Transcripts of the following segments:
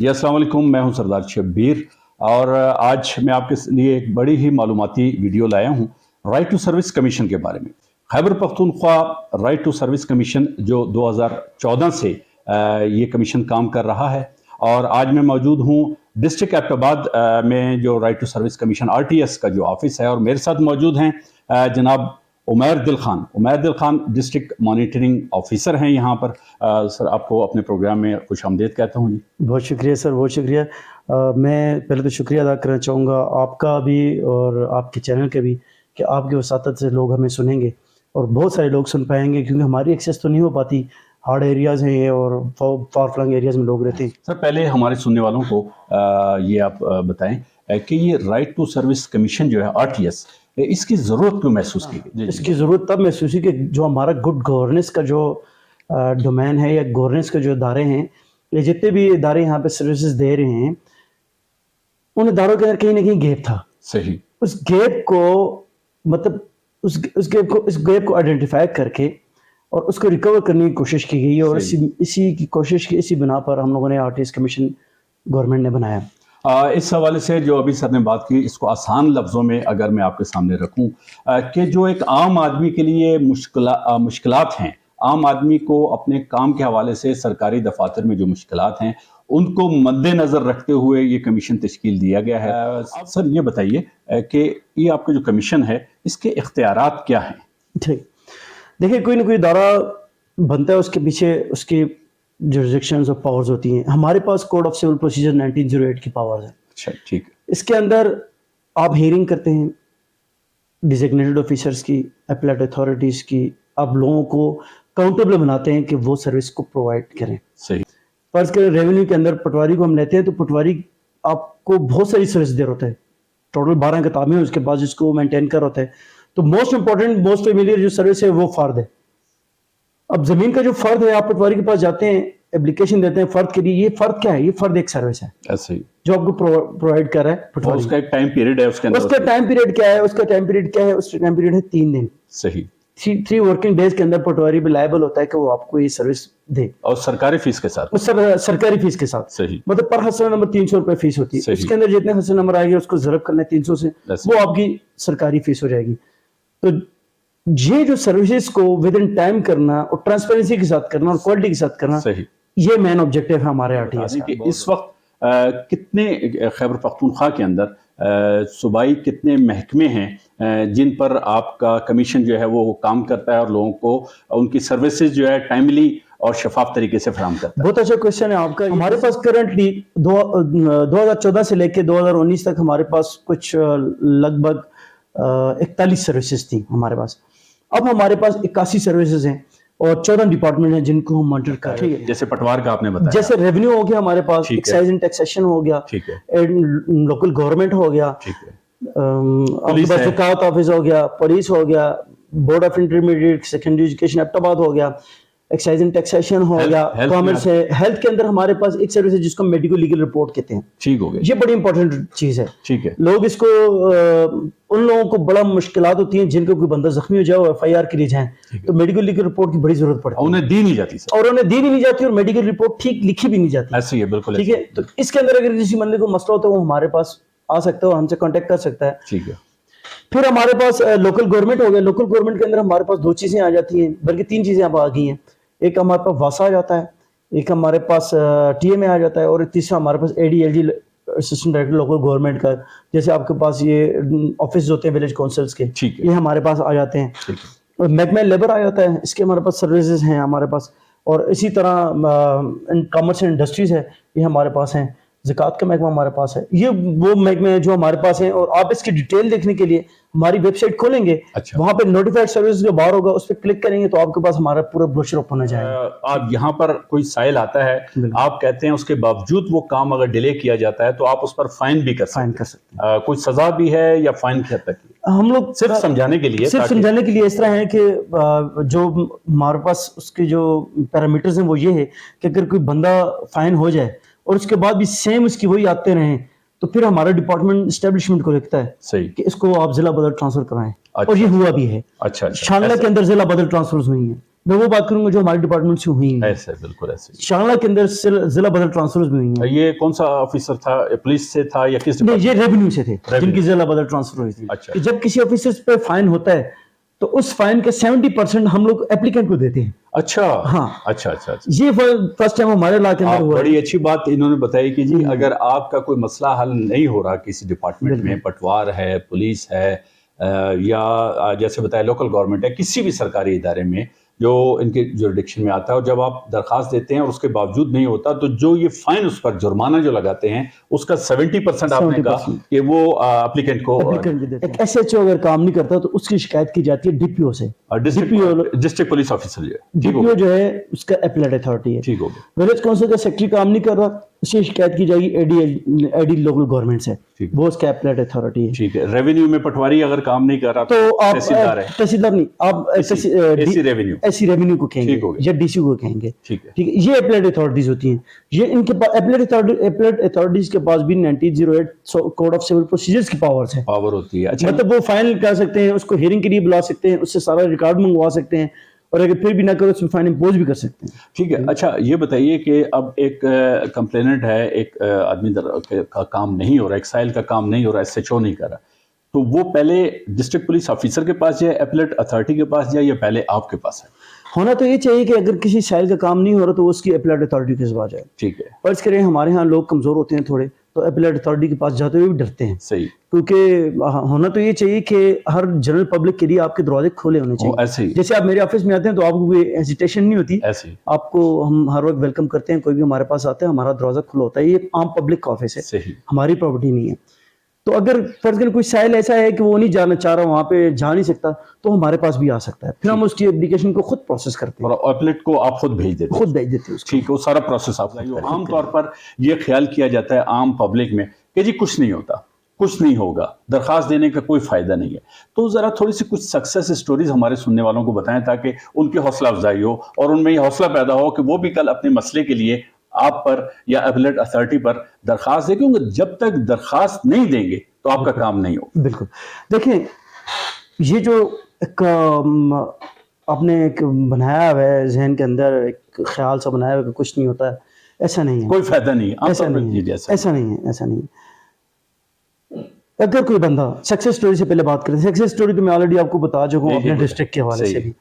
जी अस्सलाम वालेकुम, मैं हूं सरदार शब्बीर और आज मैं आपके लिए एक बड़ी ही मालूमाती वीडियो लाया हूं राइट टू सर्विस कमीशन के बारे में। Khyber Pakhtunkhwa right to service commission जो 2014 से ये कमीशन काम कर रहा है और आज मैं मौजूद हूं डिस्ट्रिक्ट एबटाबाद में जो right to service commission RTS का जो ऑफिस है और मेरे साथ मौजूद हैं जनाब उमैर दिल खान डिस्ट्रिक्ट मॉनिटरिंग ऑफिसर हैं यहाँ पर। सर आपको अपने प्रोग्राम में खुश आमदीद कहता हूँ जी। बहुत शुक्रिया सर, बहुत शुक्रिया। मैं पहले तो शुक्रिया अदा करना चाहूँगा आपका भी और आपके चैनल के भी कि आपके वसातत से लोग हमें सुनेंगे और बहुत सारे लोग सुन पाएंगे, क्योंकि हमारी एक्सेस तो नहीं हो पाती, हार्ड एरियाज़ हैं ये और फार फ्लंग एरियाज़ में लोग रहते हैं। सर पहले हमारे सुनने वालों को ये आप बताएं कि ये राइट टू सर्विस कमीशन जो है RTS, इसकी ज़रूरत क्यों महसूस की गई? इसकी ज़रूरत तब महसूस हुई कि जो हमारा गुड गवर्नेंस का जो डोमेन है या गवर्नेंस के जो इदारे हैं, ये जितने भी इदारे यहाँ पे सर्विसेज दे रहे हैं, उन इदारों के अंदर कहीं ना कहीं गैप था। सही। उस गैप को मतलब उस गैप को आइडेंटिफाई करके और उसको रिकवर करने की कोशिश की गई और इसी की कोशिश की इसी बिना पर हम लोगों ने RTS कमीशन गवर्नमेंट ने बनाया। इस हवाले से जो अभी सर ने बात की, इसको आसान लफ्ज़ों में अगर मैं आपके सामने रखूं कि जो एक आम आदमी के लिए मुश्किलात हैं, आम आदमी को अपने काम के हवाले से सरकारी दफातर में जो मुश्किलात हैं उनको मद्देनज़र रखते हुए ये कमीशन तश्कील दिया गया है। सर ये बताइए कि ये आपका जो कमीशन है इसके इख्तियारात क्या हैं? ठीक, देखिए कोई ना कोई इदारा बनता है, उसके पीछे उसकी जुरिसडिक्शंस और पावर्स होती हैं। हमारे पास कोड ऑफ सिविल प्रोसीजर 1908 की पावर्स है। अच्छा, ठीक है। इसके अंदर आप हियरिंग करते हैं डिजिग्नेटेड ऑफिसर्स की, अपीलेट अथॉरिटीज़ की, आप लोगों को काउंटेबल बनाते हैं कि वो सर्विस को प्रोवाइड करें। सही। फर्ज करें रेवेन्यू के अंदर पटवारी को हम लेते हैं तो पटवारी आपको बहुत सारी सर्विस दे होता है, टोटल 12 किताबें हैं, उसके बाद जिसको मेंटेन कर होता है। तो मोस्ट इंपॉर्टेंट मोस्ट फेमिलियर जो सर्विस है वो फर्द है। अब जमीन का जो फर्द है, आप पटवारी के पास जाते हैं, एप्लीकेशन देते हैं फर्द के लिए। ये फर्द क्या है? ये फर्द एक सर्विस है ऐसे ही जो आपको प्रोवाइड कर रहा है पटवारी। उसका एक टाइम पीरियड है, उसके अंदर उसका टाइम पीरियड क्या है? उसका टाइम पीरियड क्या है? उसका टाइम पीरियड है 3 दिन। सही। 3 वर्किंग डेज के अंदर पटवारी भी लायबल होता है कि वो आपको ये सर्विस दे, और सरकारी फीस के साथ। सरकारी फीस के साथ। सही। मतलब पर हसना नंबर 300 रुपए फीस होती है। उसके अंदर जितने हसना नंबर आएंगे उसको ज़रब करना है 300 से, वो आपकी सरकारी फीस हो जाएगी। तो ये जो सर्विसेज को विद इन टाइम करना और ट्रांसपेरेंसी के साथ करना और क्वालिटी के साथ करना, सही, ये मेन ऑब्जेक्टिव है हमारे RTS का। इस वक्त कितने खैबर पख्तूनख्वा के अंदर सूबाई कितने महकमे हैं जिन पर आपका कमीशन जो है वो काम करता है और लोगों को उनकी सर्विसेज जो है टाइमली और शफाफ तरीके से फराहम करता है? बहुत अच्छा क्वेश्चन है आपका। हमारे पास करंटली 2014 से लेकर 2019 तक हमारे पास कुछ लगभग 41 सर्विसेज थी हमारे पास। अब हमारे पास 81 सर्विसेज हैं और 14 डिपार्टमेंट हैं जिनको हम मॉनिटर कर रहे हैं। जैसे पटवार का आपने बताया, जैसे रेवेन्यू हो गया हमारे पास, एक्साइज एंड टैक्सेशन हो गया, ठीक है, लोकल गवर्नमेंट हो गया, ठीक है, ज़कात ऑफिस हो गया, पुलिस हो गया, board of intermediate secondary education Abbottabad हो गया, एक्साइज एंड टैक्सेशन हो गया, कॉमर्स है। हेल्थ के अंदर हमारे पास एक सर्विस है जिसको मेडिको लीगल रिपोर्ट कहते हैं। ठीक हो गया, ये बड़ी इंपॉर्टेंट चीज है। ठीक है। लोग इसको उन लोगों को बड़ा मुश्किलात होती हैं जिनको कोई बंदा जख्मी हो जाए और FIR के लिए जाए तो मेडिकल लीगल रिपोर्ट की बड़ी जरूरत पड़ती है। उन्हें दी नहीं जाती और उन्हें दी भी नहीं जाती और मेडिकल रिपोर्ट ठीक लिखी भी नहीं जाती। ऐसे ही है, बिल्कुल ठीक है। तो इसके अंदर अगर किसी बंदे को मसला हो तो वो हमारे पास आ सकता है और हमसे कॉन्टेक्ट कर सकता है। ठीक है। फिर हमारे पास लोकल गवर्नमेंट हो गया। लोकल गवर्नमेंट के अंदर हमारे पास 2 चीजें आ जाती हैं, बल्कि 3 चीजें अब आ गई हैं। एक हमारे पास वासा आ जाता है, एक हमारे पास TMA आ जाता है और तीसरा हमारे पास ADLG assistant director local government का। जैसे आपके पास ये ऑफिस होते हैं विलेज काउंसिल्स के, ये हमारे पास आ जाते हैं। और महकमा लेबर आ जाता है, इसके हमारे पास सर्विसेज हैं हमारे पास। और इसी तरह कॉमर्स एंड इंडस्ट्रीज है, ये हमारे पास हैं। ज़कात का महकमा हमारे पास है। ये वो महकमे हैं जो हमारे पास हैं। और आप इसकी डिटेल देखने के लिए हमारी वेबसाइट खोलेंगे, अच्छा, वहां पे नोटिफाइड सर्विस जो बाहर होगा उस पर क्लिक करेंगे तो आपके पास हमारा पूरा ब्रोशर ओपन हो जाएगा। आप यहाँ पर कोई साइल आता है, आप कहते हैं उसके बावजूद वो काम अगर डिले किया जाता है तो आप उस पर फाइन भी कर सकते हैं। कोई सजा भी है या फाइन की हद तक? हम लोग सिर्फ समझाने के लिए इस तरह है कि जो हमारे पास उसके जो पैरामीटर्स हैं वो ये है कि अगर कोई बंदा फाइन हो जाए और उसके बाद भी सेम उसकी वही आते रहें तो फिर हमारा डिपार्टमेंट एस्टेब्लिशमेंट को लिखता है सही कि इसको आप जिला बदल ट्रांसफर कराएं। अच्छा, और ये हुआ भी है। अच्छा, शांगला के अंदर जिला बदल ट्रांसफर हुई हैं। मैं वो बात करूंगा जो हमारे डिपार्टमेंट से हुई हैं। ऐसे बिल्कुल ऐसे शांगला के अंदर जिला बदल ट्रांसफर्स भी हुई हैं। ये कौन सा ऑफिसर था, पुलिस से था या किस नहीं, ये रेवेन्यू से थे Revenue। जिनकी जिला बदल ट्रांसफर हुई थी। अच्छा। कि जब किसी ऑफिसर पे फाइन होता है तो उस फाइन के 70% हम लोग एप्लीकेंट को देते हैं। अच्छा हाँ। अच्छा अच्छा अच्छा। ये फर्स्ट टाइम हमारे इलाके में आप हुआ है। बड़ी अच्छी बात इन्होंने बताई कि जी अगर आपका कोई मसला हल नहीं हो रहा किसी डिपार्टमेंट में, पटवार है, पुलिस है या जैसे बताया लोकल गवर्नमेंट है, किसी भी सरकारी इदारे में जो इनके जुरिडिक्शन में आता है, और जब आप दरखास्त देते हैं और उसके बावजूद नहीं होता तो जो ये फाइन उस पर जुर्माना जो लगाते हैं उसका 70% आपने कहा 70% कि वो एप्लीकेंट को एप्लीकेंट भी देते हैं। एक एसएचओ अगर काम नहीं करता तो उसकी शिकायत की जाती है डीपीओ से। डिस्ट्रिक्ट पुलिस ऑफिसर जो है, ठीक हो डीपीओ जो है उसका एपीलेट अथॉरिटी है। ठीक हो गया। विलेज काउंसिल का सेक्रेटरी काम नहीं कर रहा, उसकी शिकायत की जाएगी एडी लोकल गवर्नमेंट से, ठीक। वो उसका एपीलेट अथॉरिटी है। ठीक है। रेवेन्यू में पटवारी अगर काम नहीं कर रहा तो आप तहसीलदार है, तहसीलदार नहीं, आप एसी रेवेन्यू, ऐसी रेवेन्यू को ठीक हो कहेंगे गया। या डीसी को कहेंगे। ठीक है। ठीक है, ये एपीलेट अथॉरिटीज होती हैं। ये इनके पास एपीलेट अथॉरिटीज के पास भी 1908 कोड ऑफ सिविल प्रोसीजर्स की पावर्स है। पावर होती है। अच्छा, मतलब वो फाइनल कर सकते हैं, उसको हियरिंग के लिए बुला सकते हैं, उससे सारा रिकॉर्ड मंगवा सकते हैं, और अगर फिर भी ना करो उसमें फाइन इम्पोज भी कर सकते हैं। ठीक है। अच्छा, ये बताइए कि अब एक कंप्लेनेंट है, एक आदमी का काम नहीं हो रहा, एक साइल का काम नहीं हो रहा, एसएचओ नहीं कर रहा, तो वो पहले डिस्ट्रिक्ट पुलिस ऑफिसर के पास जाए, एपीलेट अथॉरिटी के पास जाए, या पहले आपके पास है? होना तो ये चाहिए कि अगर किसी साइल का काम नहीं हो रहा तो वो उसकी एपीलेट अथॉरिटी के पास जाए। ठीक है। फर्ज करें हमारे यहाँ लोग कमजोर होते हैं थोड़े, तो एपीलेट अथॉरिटी के पास जाते हुए भी डरते हैं, सही। क्योंकि होना तो ये चाहिए कि हर जनरल पब्लिक के लिए आपके दरवाजे खुले होने चाहिए। ऐसे ही जैसे आप मेरे ऑफिस में आते हैं तो आपको कोई हेजिटेशन नहीं होती, ऐसे ही आपको हम हर वक्त वेलकम करते हैं। कोई भी हमारे पास आता है हमारा दरवाजा खुला होता है। ये आम पब्लिक का ऑफिस है, सही। हमारी प्रॉपर्टी नहीं है। तो अगर फर्ज करें कोई साइल ऐसा है कि वो नहीं जाना चाह रहा, वहाँ पे जा नहीं सकता, तो हमारे पास भी आ सकता है, फिर हम उसकी एप्लीकेशन को खुद प्रोसेस करते हैं, और एपीलेट को आप खुद भेज देते हैं? खुद भेज देते हैं उसको। ठीक है, वो सारा प्रोसेस आप आम तौर पर ये ख्याल किया जाता है आम पब्लिक में कि जी कुछ नहीं होता, कुछ नहीं होगा, दरखास्त देने का कोई फायदा नहीं है। तो जरा थोड़ी सी कुछ सक्सेस स्टोरीज हमारे सुनने वालों को बताएं ताकि उनकी हौसला अफजाई हो और उनमें ये हौसला पैदा हो कि वो भी कल अपने मसले के लिए आप पर या एपीलेट अथॉरिटी पर दरखास्त दें, क्योंकि जब तक दरखास्त नहीं देंगे तो आपका काम नहीं होगा। बिल्कुल। देखिए, ये जो एक आपने एक बनाया हुआ है जहन के अंदर, एक ख्याल सा बनाया हुआ है कि कुछ नहीं होता है, ऐसा नहीं है, कोई फायदा नहीं है। ऐसा नहीं है, ऐसा नहीं है, ऐसा नहीं है। अगर कोई बंदा सक्सेस स्टोरी से पहले बात करें, सक्सेस स्टोरी तो मैं ऑलरेडी आपको बता चुका हूँ अपने डिस्ट्रिक्ट के हवाले से भी,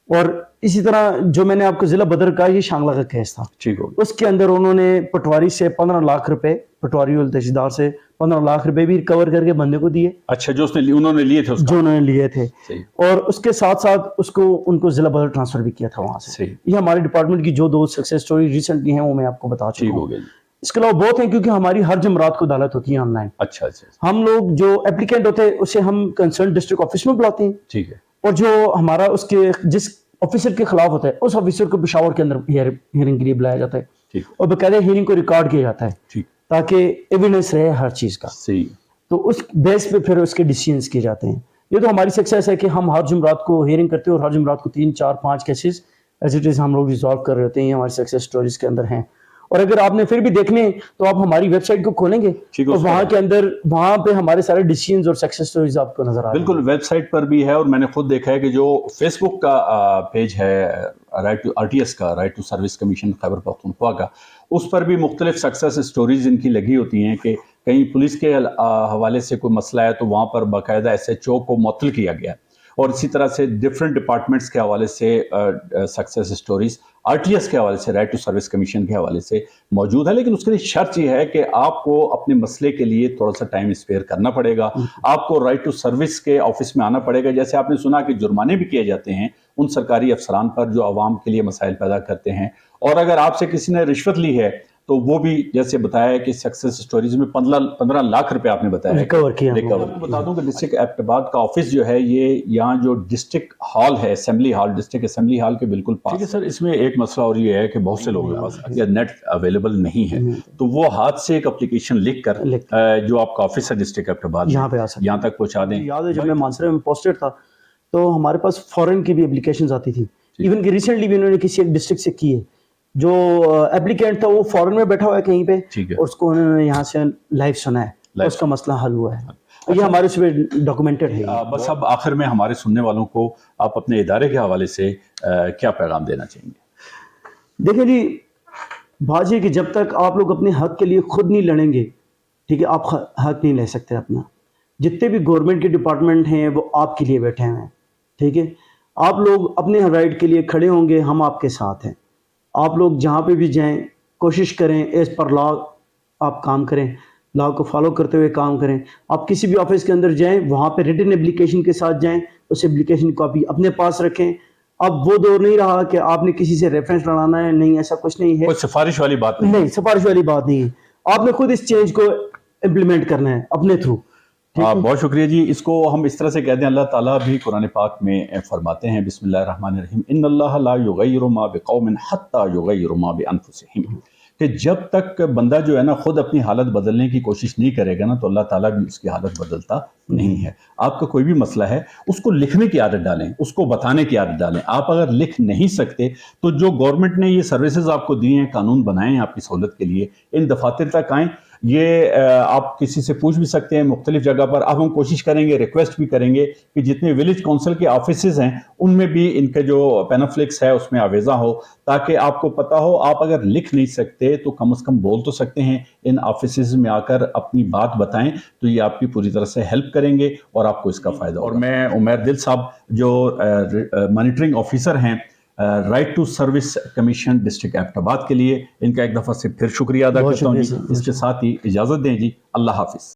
और इसी तरह जो मैंने आपको जिला बदर का, ये शांगला का केस था, ठीक हो। उसके अंदर उन्होंने पटवारी से 15 लाख रुपए, पटवारी और तहसीलदार से 15 लाख रुपए भी रिकवर करके बंदे को दिए। अच्छा, जो उन्होंने लिए थे, जो उन्होंने लिए थे, सही। और उसके साथ साथ उसको उनको जिला बदर ट्रांसफर भी किया था वहां से। सही। ये हमारे डिपार्टमेंट की जो दो सक्सेस स्टोरी रिसेंटली हैं वो मैं आपको बता चुका हूँ। इसके अलावा बहुत हैं, क्योंकि हमारी हर जमरात को अदालत होती है ऑनलाइन। अच्छा अच्छा। हम लोग जो एप्लीकेंट होते हैं उसे हम कंसर्न डिस्ट्रिक्ट ऑफिस में बुलाते हैं, ठीक है, और जो हमारा उसके जिस ऑफिसर के खिलाफ होता है उस ऑफिसर को पेशावर के अंदर हियरिंग के लिए बुलाया जाता है, ठीक। और बकायदा हियरिंग को रिकॉर्ड किया जाता है, ठीक, ताकि एविडेंस रहे हर चीज का। सही। तो उस बेस पे फिर उसके डिसीजंस किए जाते हैं। ये तो हमारी सक्सेस है कि हम हर जुमरात को हियरिंग करते हैं, और हर जुमरात को 3, 4, 5 केसेस एज इट इज हम लोग रिजॉल्व कर रहे होते हैं। ये हमारी सक्सेस स्टोरीज के अंदर हैं। और अगर आपने फिर भी देखने तो आप हमारी वेबसाइट को खोलेंगे तो वहां के अंदर, वहां पे हमारे सारे डिसीजंस और सक्सेस स्टोरीज आपको नजर आ बिल्कुल वेबसाइट पर भी है, और मैंने खुद देखा है कि जो फेसबुक का पेज है राइट टू आरटीएस का, right to service commission Khyber Pakhtunkhwa का, उस पर भी मुख्तलिफ सक्सेस स्टोरीज इनकी लगी होती हैं कि कहीं पुलिस के हवाले से कोई मसला है तो वहाँ पर बाकायदा एसएचओ को मुअत्तल किया गया, और इसी तरह से डिफरेंट डिपार्टमेंट्स के हवाले से सक्सेस स्टोरीज आरटीएस के हवाले से, राइट टू सर्विस कमीशन के हवाले से मौजूद है। लेकिन उसके लिए शर्त यह है कि आपको अपने मसले के लिए थोड़ा सा टाइम स्पेयर करना पड़ेगा, आपको राइट टू सर्विस के ऑफिस में आना पड़ेगा। जैसे आपने सुना कि जुर्माने भी किए जाते हैं उन सरकारी अफसरान पर जो आवाम के लिए मसाइल पैदा करते हैं, और अगर आपसे किसी ने रिश्वत ली है तो वो भी, जैसे बताया कि सक्सेस स्टोरीज में 15 लाख रुपए आपने बताया रिकवर किया। बता दूं कि डिस्ट्रिक्ट एबटाबाद का ऑफिस जो है ये यहाँ जो डिस्ट्रिक्ट हॉल है, assembly hall, district assembly hall के बिल्कुल पास। ठीक है सर, इसमें एक मसला और ये है कि बहुत से लोगों के पास अगर नेट अवेलेबल नहीं है तो वो हाथ से एक एप्लीकेशन लिख कर जो आपका ऑफिस है डिस्ट्रिक्ट एबटाबाद यहाँ पे आ सकते, यहाँ तक पहुँचा दें। याद है जब मैं मानसरे में पोस्टेड था तो हमारे पास फॉरेन की भी एप्लीकेशन आती थी, इवन कि रिसेंटली भी उन्होंने किसी एक डिस्ट्रिक्ट से की है। जो एप्लीकेंट था वो फॉरेन में बैठा हुआ है कहीं पे, और उसको उन्होंने यहाँ से लाइव सुना है, اس کا مسئلہ حل ہوا ہے. یہ ہمارے اس میں ڈاکومنٹڈ ہے. بس اب آخر میں ہمارے سننے والوں کو آپ اپنے ادارے کے حوالے سے کیا پیغام دینا چاہیں گے؟ دیکھیں جی، بات یہ کہ جب تک آپ لوگ اپنے حق کے لیے خود نہیں لڑیں گے، ٹھیک ہے، آپ حق نہیں لے سکتے اپنا. جتنے بھی گورنمنٹ کے ڈپارٹمنٹ ہیں وہ آپ کے لیے بیٹھے ہوئے ہیں، ٹھیک ہے. آپ لوگ اپنے رائٹ کے لیے کھڑے ہوں گے، ہم آپ کے ساتھ ہیں. آپ لوگ جہاں پہ بھی جائیں کوشش کریں ایز پر لا آپ کام کریں، لا کو فالو کرتے ہوئے کام کریں. آپ کسی بھی آفس کے اندر جائیں، وہاں پہ ریٹن اپلیکیشن کے ساتھ جائیں، اس اپلیکیشن کی کاپی اپنے پاس رکھیں. اب وہ دور نہیں رہا کہ آپ نے کسی سے ریفرنس لڑانا ہے، نہیں، ایسا کچھ نہیں ہے. کوئی سفارش والی بات نہیں. نہیں، سفارش والی بات نہیں ہے. آپ نے خود اس چینج کو امپلیمنٹ کرنا ہے اپنے تھرو. بہت شکریہ جی. اس کو ہم اس طرح سے کہتے ہیں، اللہ تعالیٰ بھی قرآن پاک میں فرماتے ہیں بسم اللہ الرحمن الرحیم ان اللہ لا یغیر ما بقوم حتی یغیروا ما بانفسہم، کہ جب تک بندہ جو ہے نا خود اپنی حالت بدلنے کی کوشش نہیں کرے گا نا تو اللہ تعالیٰ بھی اس کی حالت بدلتا نہیں ہے. آپ کا کوئی بھی مسئلہ ہے اس کو لکھنے کی عادت ڈالیں، اس کو بتانے کی عادت ڈالیں. آپ اگر لکھ نہیں سکتے تو جو گورنمنٹ نے یہ سروسز آپ کو دی ہیں، قانون بنائے ہیں آپ کی سہولت کے لیے، ان دفاتر تک آئیں. یہ آپ کسی سے پوچھ بھی سکتے ہیں مختلف جگہ پر. اب ہم کوشش کریں گے، ریکویسٹ بھی کریں گے کہ جتنے ولیج کونسل کے آفیسز ہیں ان میں بھی ان کے جو پینافلکس ہے اس میں آویزہ ہو، تاکہ آپ کو پتہ ہو. آپ اگر لکھ نہیں سکتے تو کم از کم بول تو سکتے ہیں. ان آفیسز میں آ کر اپنی بات بتائیں تو یہ آپ کی پوری طرح سے ہیلپ کریں گے اور آپ کو اس کا فائدہ ہوگا. اور میں عمیر دل صاحب جو مانیٹرنگ آفیسر ہیں right to service commission district Abbottabad کے لیے، ان کا ایک دفعہ سے پھر شکریہ ادا کرتا ہوں جی. اس کے ساتھ ہی اجازت دیں جی. اللہ حافظ.